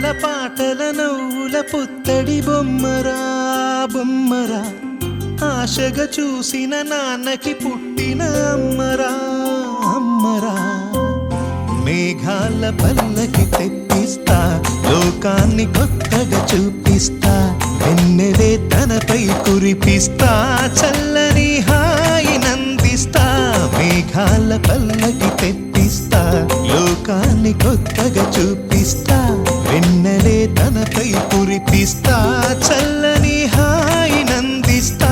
ఆటల పాటల నవ్వుల పుత్తడి బొమ్మరా బొమ్మరా ఆశగా చూసిన నాన్నకి పుట్టిన అమ్మరా అమ్మరా మేఘాల పల్లకి తెప్పిస్తా లోకాన్ని కొత్తగా చూపిస్తా వెన్నెలే తనపై కురిపిస్తా చల్లని హాయి నందిస్తా మేఘాల పల్లకి తెప్పిస్తా లోకాన్ని కొత్తగా చూపిస్తా వెన్నెలే తనపై కురిపిస్తా చల్లని హాయి నందిస్తా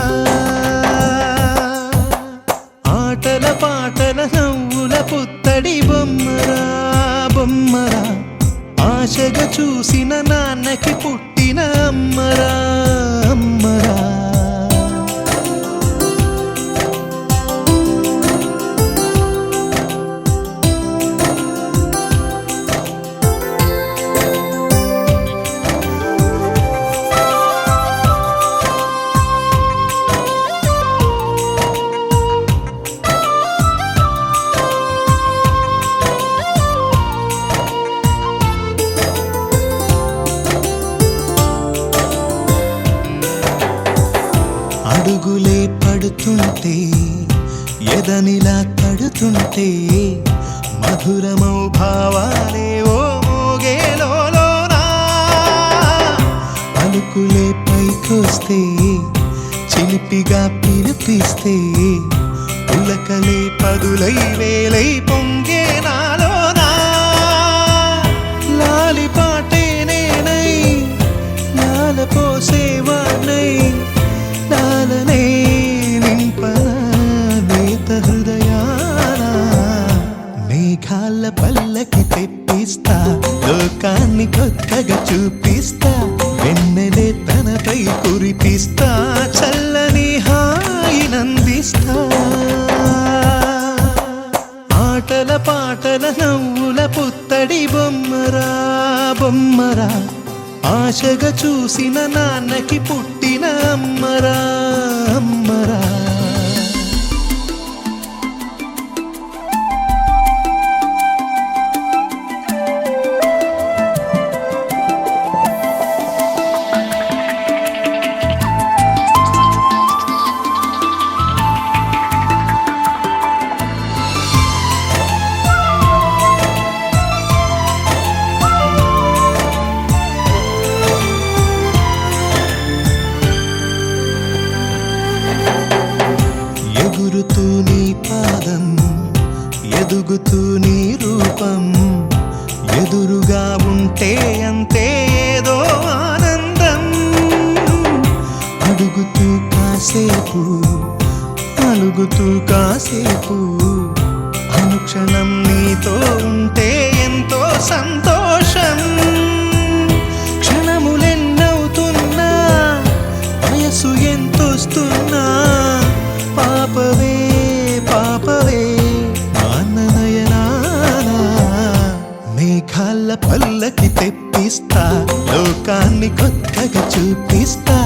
ఆటల పాటల నవ్వుల పుత్తడి బొమ్మరా బొమ్మరా ఆశగా చూసిన నాన్నకి పుట్టిన అమ్మరా అమ్మరా అడుగులే పడుతుంటే ఎదనిలా తడుతుంటే మధురమౌ భావాలే ఓ మోగేలోనా పలుకులే పైకొస్తే చిలిపిగా పిలిపిస్తే పులకలే పదులై వేలై పొంగే నాలోనా లాలి పాటే నేనై లాల పోసేవాణ్ణై లాలనే నింపనా నేత హృదయానా మేఘాల పల్లకి తెప్పిస్తా లోకాన్ని కొత్తగా చూపిస్తా వెన్నెలే తనపై కురిపిస్తా చల్లని హాయి నందిస్తా ఆటల పాటల నవ్వుల పుత్తడి బొమ్మరా బొమ్మరా ఆశగా చూసిన నాన్నకి పుట్టిన అమ్మరా అమ్మరా ఎగురుతూ నీ పాదం ఎదుగుతూ నీ రూపం ఎదురుగా ఉంటే అంతే ఏదో ఆనందం అడుగుతూ కాసేపు అలుగుతూ కాసేపు అనుక్షణం నీతో ఉంటే ఎంతో సంతోషం క్షణములెన్నవుతున్నా వయసు ఎంతొస్తున్నా పాపవే పాపవే మాననయనానా మేఘాల పల్లకి తెప్పిస్తా లోకాన్ని కొత్తగా చూపిస్తా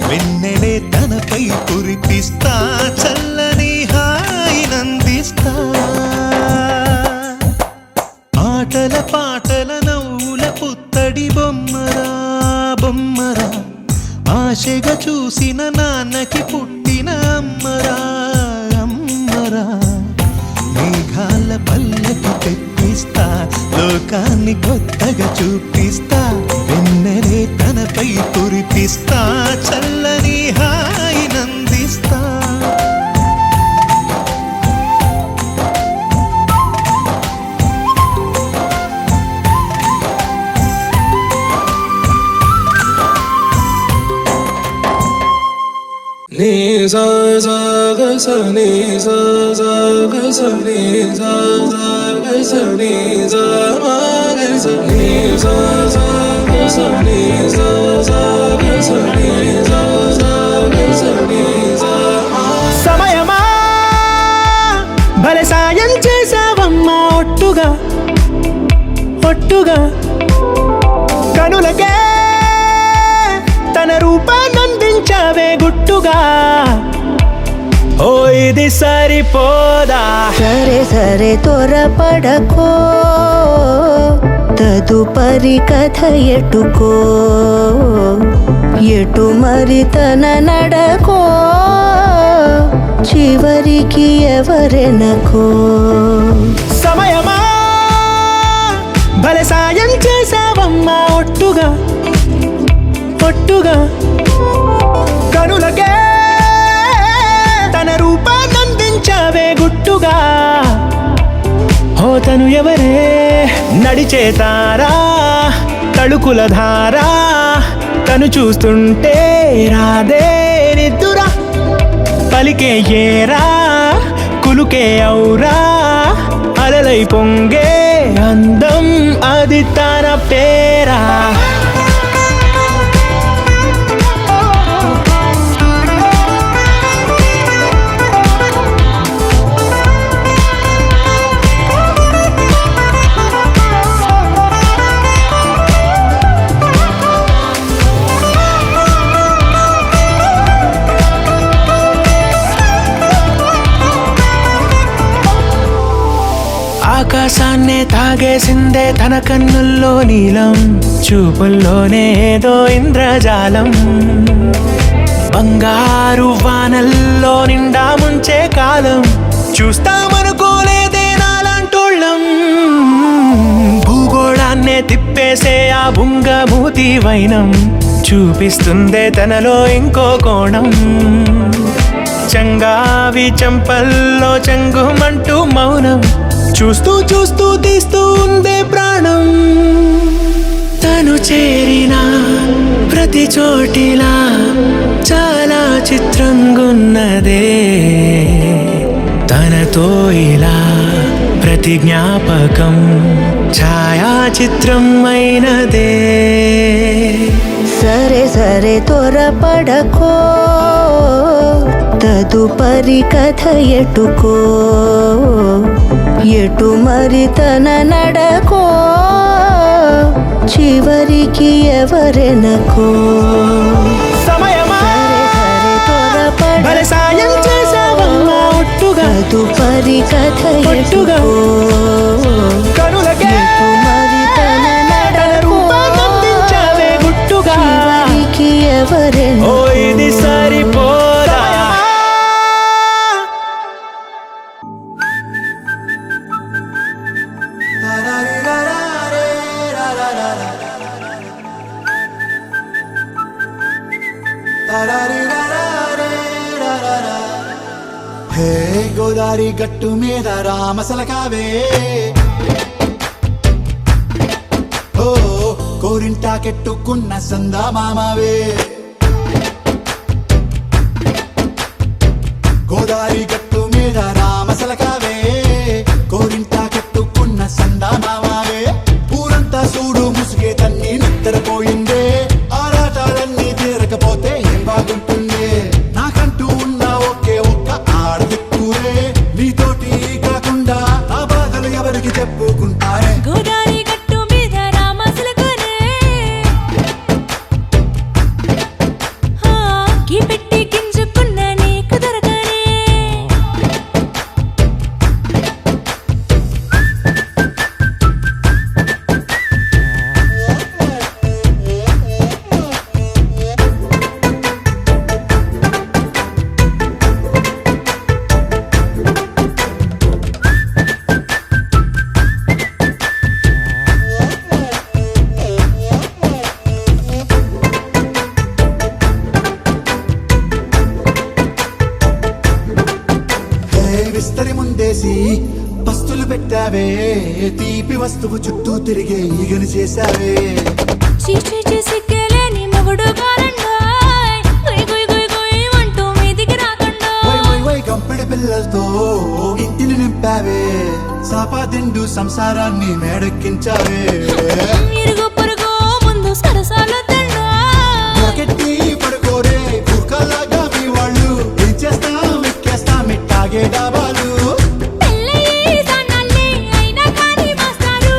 వెన్నెలే తనపై కురిపిస్తా చల్లని హాయి నందిస్తా ఆటల పాటల నవ్వుల పుత్తడి బొమ్మరా బొమ్మరా ఆశగా చూసిన నాన్నకి పుట్టిన అమ్మరా అమ్మరా మేఘాల పల్లకి తెప్పిస్తా లోకాన్ని కొత్తగా చూపిస్తా వెన్నెలే తనపై కురిపిస్తా చల్లని హాయి నందిస్తా ni sa sa ga sa ni sa sa ga sa ni sa sa ga sa ni sa ma ga sa ni sa sa ga sa ni sa sa ga sa ni sa sa ga sa ni sa సమయమా భలే సాయం చేసావమ్మా ఒట్టుగా ఒట్టుగా కనులకే తన రూపాన్నందించావే గుట్టుగా ఓ ఇది సరిపోదా సరే సరే త్వరపడకో తదుపరి కథ ఎటుకో ఎటు మరి తన నడకో చివరికి ఎవరెనకో సమయమా భలే సాయం చేసావమ్మా ఒట్టుగా ఒట్టుగా కనులకే తన రూపాన్నందించావే గుట్టుగా ఓ తను ఎవరే నడిచే తారా తళుకుల ధారా తను చూస్తుంటే రాదే నిద్దురా పలికే ఏరా కులుకే ఔరా అలలై పొంగే అందం అది తన పేరా ఆకాశాన్నే తాగేసిందే తన కన్నుల్లో నీలం చూపుల్లోనే ఏదో ఇంద్రజాలం బంగారు వానల్లో నిండా ముంచే కాలం చూస్తామనుకోలేదే నాలాంటోళ్ళం భూగోళాన్నే తిప్పేసే ఆ బుంగమూతి వైనం చూపిస్తుందే తనలో ఇంకో కోణం చంగావి చంపల్లో చంగుమంటూ మౌనం చూస్తూ చూస్తూ తీస్తూ ఉందే ప్రాణం తను చేరిన ప్రతి చోటిలా చాలా చిత్రంగున్నదే తనతో ఇలా ప్రతి జ్ఞాపకం ఛాయాచిత్రం అయినదే సరే సరే త్వరపడకో తదుపరి కథ ఎటుకో ఎటు మరి తన నడకో చివరికి ఎవరెనకో సమయమా భలే సాయం చేసావమ్మా ఒట్టుగా తదుపరి కథ ఒట్టుగా ఎటుకో కనులకే ఎటు మరి తన తన నడకో రూపాన్నందించావే గుట్టుగా చివరికి ఓ ఎవరెనకో ఇది సరిపోదా హే గోదారి గట్టు మీద రామసలకావే ఓ కోరింటాకెట్టుకున్న సందా మామావే గోదారి గట్టు మీద రామసలకావే కోరింటాకెట్టుకున్న సందా మామావే ఊరంతా చూడు ముసుగే తన్ని నిద్రపోయిందే ఆరాటాలన్నీ తీరకపోతే ఏం బాగుంటుంది నాకంటూ ఉన్న ఒకే ఒక్క ఆడదిక్కురే నీతోటి కాకుండా నా బాధలు ఎవరికి చెప్పుకుంటారే గోదారి గట్టు మీద రామసలకనే గీ పెట్టి గింజుకున్న నీకు దొరకనే విస్తరి ముందేసి పస్తులు పెట్టావే తీపి వస్తువు చుట్టూ తిరిగే ఈగను చేశావే చీచీ సిగ్గలేని మొగుడు కాలండాయ్ గుయ్ గుయ్ గుయ్ గుయ్ అంటూ మీదికి రాకుండా వై గంపెడి పిల్లలతో ఇంటిని నింపావే సాపాదిండు సంసారాన్ని మేడెక్కించావే ఇరుగు పొరుగు ముందు సరసాలు తండా పొరకెట్టి పడుకోరే బుర్కలాగా మీ వాళ్ళు ఏం చేస్తాం ఎక్కేస్తాం ఇట్టాగే డాబాలు పెళ్ళయి సన్నాళ్ళే అయినా కానీ మాస్తారు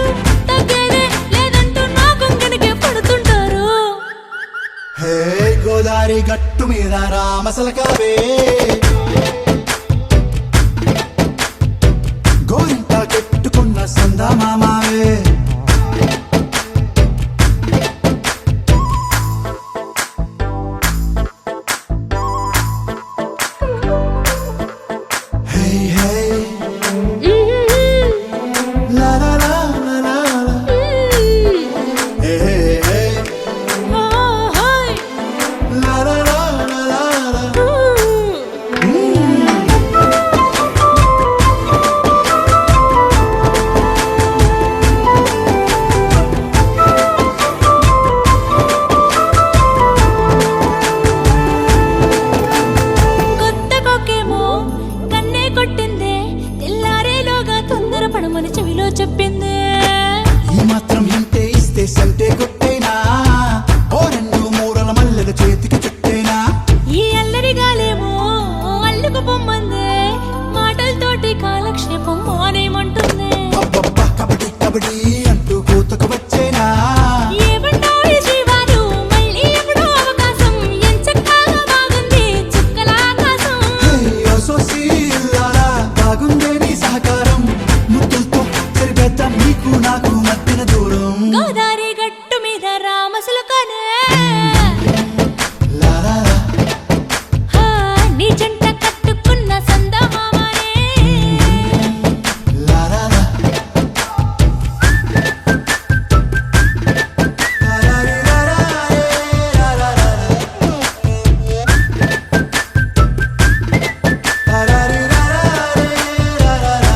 తగ్గేదే లేదంటూ నా కొంగనికే పడుతుంటారు హే గోదారి గట్టు మీద రామసలకావే గోరింట కెట్టుకున్న సందా మామావే పడమని చెవిలో చెప్పిందే. ఈ మాత్రం ఇంటే ఇస్తే సంటే కొట్టేనా, ఓ రెండు మూరల మల్లెల చేతికి చుట్టేనా. ఈ అల్లరి గాలేమో అల్లుకు పొమ్మందే, మాటలతోటి కాలక్షేపం మానేమంటుందే. అబ్బబ్బా కబడ్డీ కబడ్డీ అంటూ కూతకు వచ్చేనా. ఏమంటావు జీవాలు మళ్ళీ ఎప్పుడో అవకాశం, ఎంచక్కా బాగుంది చుక్కల ఆకాశం. హే సోసీలారా బాగుందే నీ సహకారం, ముద్దులతో సరిపెద్దాం నీకు నాకు మధ్యన దూరం. గోదారి గట్టు మీద రామసులకనే, లాలాలా హా, నీ జంట కట్టుకున్న సందమామనే. లాలాలా లాలాలాలారే, లాలాలా లాలాలాలారే, లాలాలా.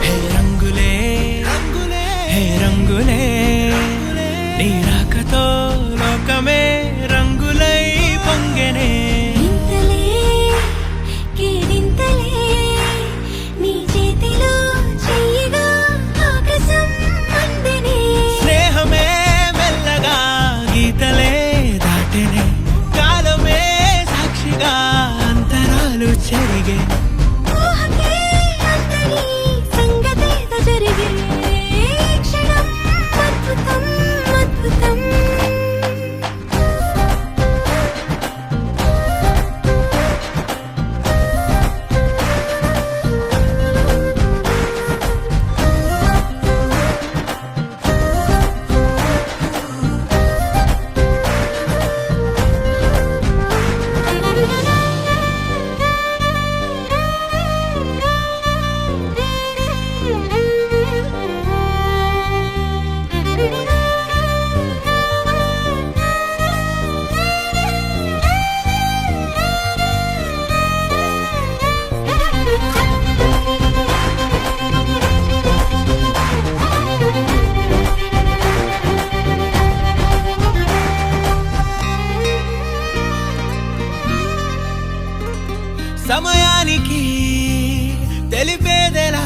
హే రంగులే రంగులే హే రంగులే, నీ రాకతో లోకమే రంగులై పొంగెనే. ఇంతలే కేరింతలే, నీ చేతిలో చెయ్యగా ఆకాశం అందెనే. స్నేహమే మెల్లగా గీతలే దాటెనే, కాలమే సాక్షిగా అంతరాలు చెరిగే. ఊహకే అంతని సంగతేదో జరిగే, ఈ క్షణం అద్భుతం అద్భుతం. సమయానికి తెలిపేదెలా,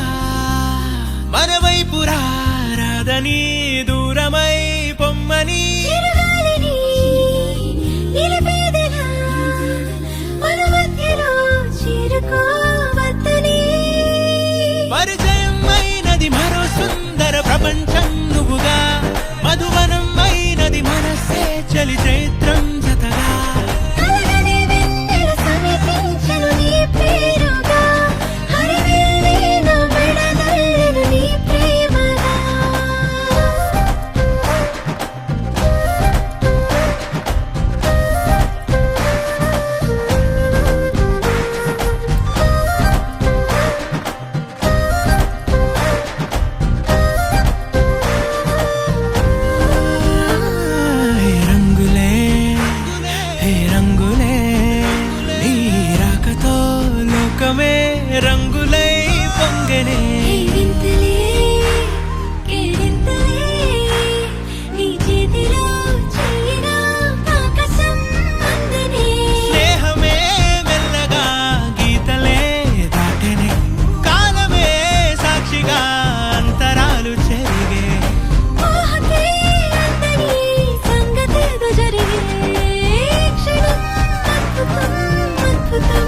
మన వైపు రాదని దూరమై పొమ్మని. చిరుగాలిని నిలిపేదెలా, మన మధ్యలో చేరుకోవద్దని. పరిచయం అయినది మరో సుందర ప్రపంచం నువ్వుగా, మధువనం అయినది మనసే చలి చైత్రం జతగా. కలగని వెన్నెల సమీపించెను నీ పేరుగా, హరివెల్లి నా మెడలల్లెను నీ ప్రేమగా. హే రంగులే హే రంగులే, నీ రాకతో లోకమే రంగులై పొంగెనే. కేరింతలే కేరింతలే, నీ చేతిలో చెయ్యగా ఆకాశం అందెనే. స్నేహమే మెల్లగా గీతలే దాటెనే, కాలమే సాక్షిగా అంతరాలు చెరిగే. ఊహకే అందని సంగతేదో జరిగే, ఈ క్షణం అద్భుతం అద్భుతం.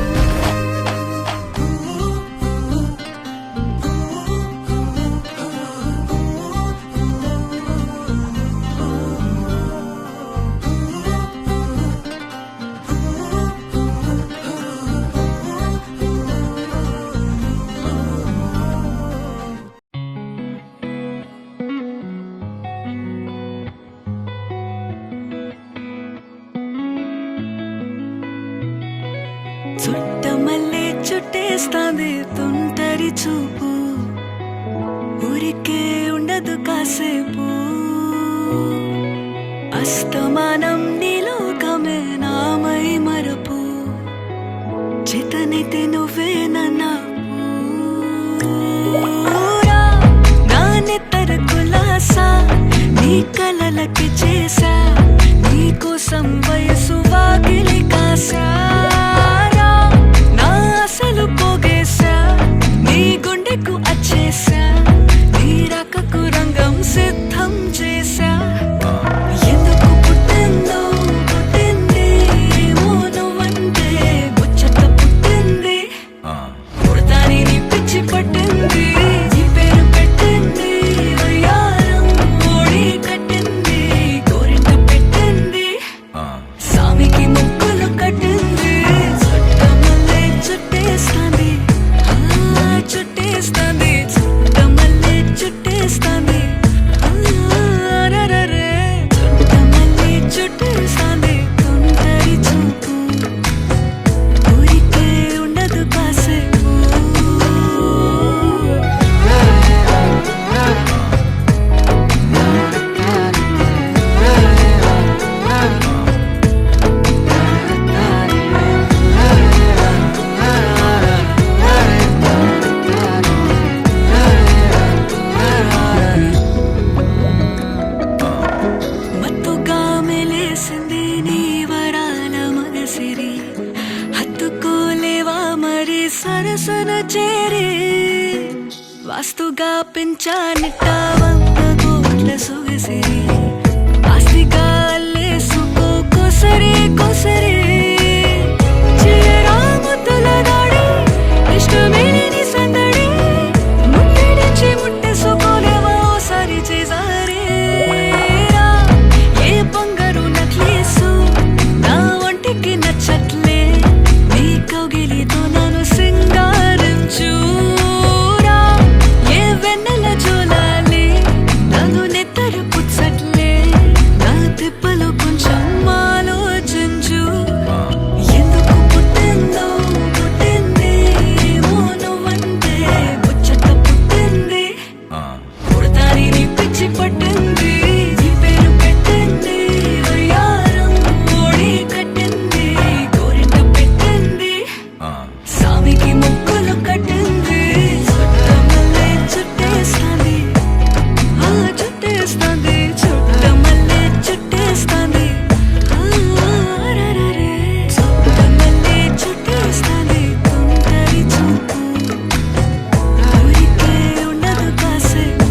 చుట్టేస్తాంది తుంటరి చూపు ఊరికే ఉండదు కాసేపు అస్తమానం నీలోకమే నామై మరపు చేతనైతే నువ్వే నన్నా నా నెత్తర కులాసా నీ కలలకి చేసా నీ కోసం వయసు వాకిలి కాసా నా అసలు పోగేసా నీ గుండెకు అచ్చేసా నీ రకకు రంగం సిద్ధం చేసా ఎందుకు పుట్టిందో పుట్టింది ఏమో నువ్వంటే ముచ్చట పుట్టింది పుడతాని నీ పిచ్చి పట్టింది నీ పేరు పెట్టింది వయ్యారం ఓడి కట్టింది గోరింట పెట్టింది సామికి ముక్కులు కట్టింది చుట్టమల్లే చుట్టేస్తాంది చుట్టేస్తాంది చుట్టమల్లే చుట్టేస్తాంది అరరరే చుట్టమల్లే చుట్టేస్తాంది తుంటరి చూపు ఊరికే ఉండదు కాసేపు మత్తుగా మెలేసింది నీ వరాల మగసిరి హత్తుకోలేవా మరి సరసన చేరి వాస్తుగా పెంచానిట్ట 100 కోట్ల సొగసిరి ఆస్తిగా అల్లేసుకో కోసరి కోసరి చిరరాముతుల దాడి ఇష్టమేని సందడి ముట్టడిచి ముట్టేసుకోలేవా ఓసారి చేసారి ఏ బంగారు నక్లేసు నా ఒంటికి నచ్చట్లే నీ కౌగిలితో నన్ను సింగారించురా ఏ వెన్నెల జోలాలి నన్ను నెత్తరు పుచ్చట్లే నా తిప్పలు కొంచెం ఆలోచించు ఎందుకు పుట్టిందో పుట్టింది ఏమో నువ్వంటే ముచ్చట పుట్టింది పుడతాని నీ పిచ్చి పట్టింది నీ పేరు పెట్టింది వయ్యారం ఓడి కట్టింది గోరింట పెట్టింది సామికి ముక్కులు కట్టింది చుట్టమల్లే చుట్టేస్తాంది చుట్టేస్తాంది చుట్టమల్లే చుట్టేస్తాంది అరరరే చుట్టమల్లే చుట్టేస్తాంది తుంటరి చూపు ఊరికే ఉండదు కాసేపు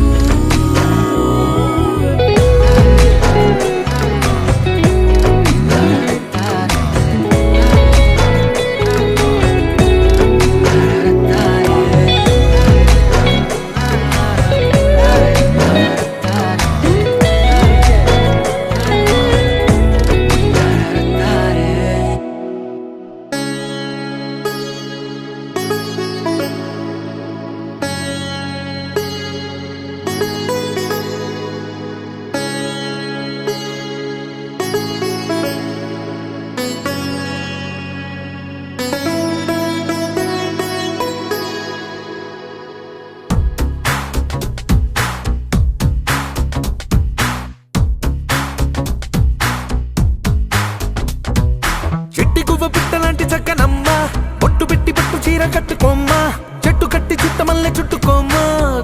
చెట్టి గువ్వ పిట్టలాంటి చక్కనమ్మ బొట్టు పెట్టి పట్టు చీర కట్టుకోమ్మ చెట్టు కట్టి చుట్టమల్లె చుట్టుకోమ్మ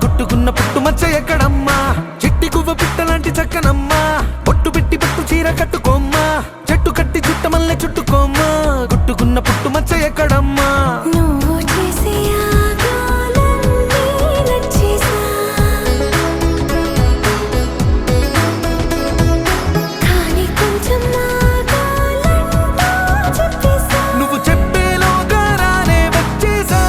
గుట్టుకున్న పుట్టు మచ్చ ఎక్కడమ్మా చెట్టి గువ్వ పిట్టలాంటి చక్కనమ్మ బొట్టు పెట్టి పట్టు చీర కట్టుకోమ్మ చెట్టు కట్టి చుట్టమల్లె చుట్టుకోమ్మ గుట్టుకున్న పుట్టు మచ్చ ఎక్కడమ్మా నువ్వు చేసే ఆగాలన్నీ నచ్చేసా కానీ కొంచెం ఆగాలంటూ చెప్పేసా నువ్వు చెప్పేలోగా రానే వచ్చేసా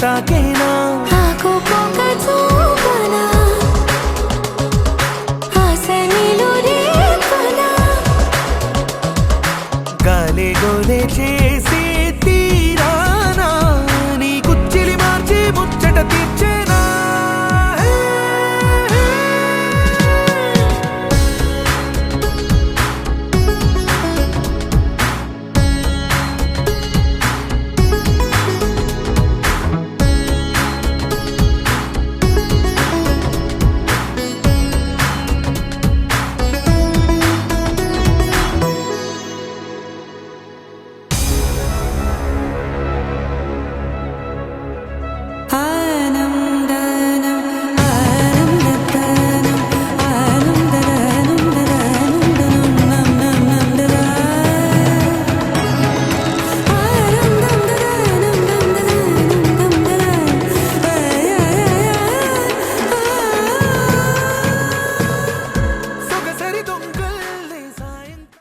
తాకేనా